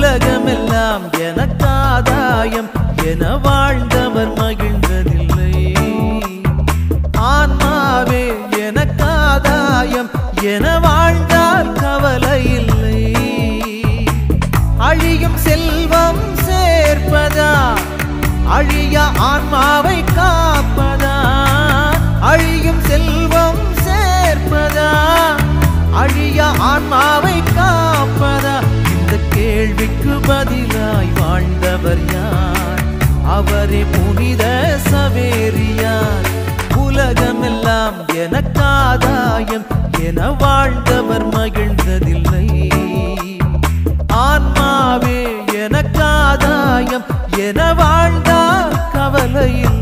உலகமெல்லாம் எனக்காதாயம் என வாழ்ந்தவர் மகிழ்ந்ததில்லை. ஆன்மாவே எனக்காதாயம் என வாழ்ந்தால் கவலை இல்லை. அழியும் செல்வம் சேர்ப்பதா அழிய ஆன்மாவை காப்பதா? அழியும் செல்வம் சேர்ப்பதா அழிய ஆன்மாவை காப்பதா? இந்த கேள்விக்கு பதிலாய் வாழ்ந்தவர் யார்? அவரே புனித சவேரியார். உலகமெல்லாம் எனக்காதாயம் என வாழ்ந்தவர் மகிழ்ந்ததில்லை. ஆன்மாவே எனக்காதாயம் என வாழ்ந்தால் கவலை இல்லை.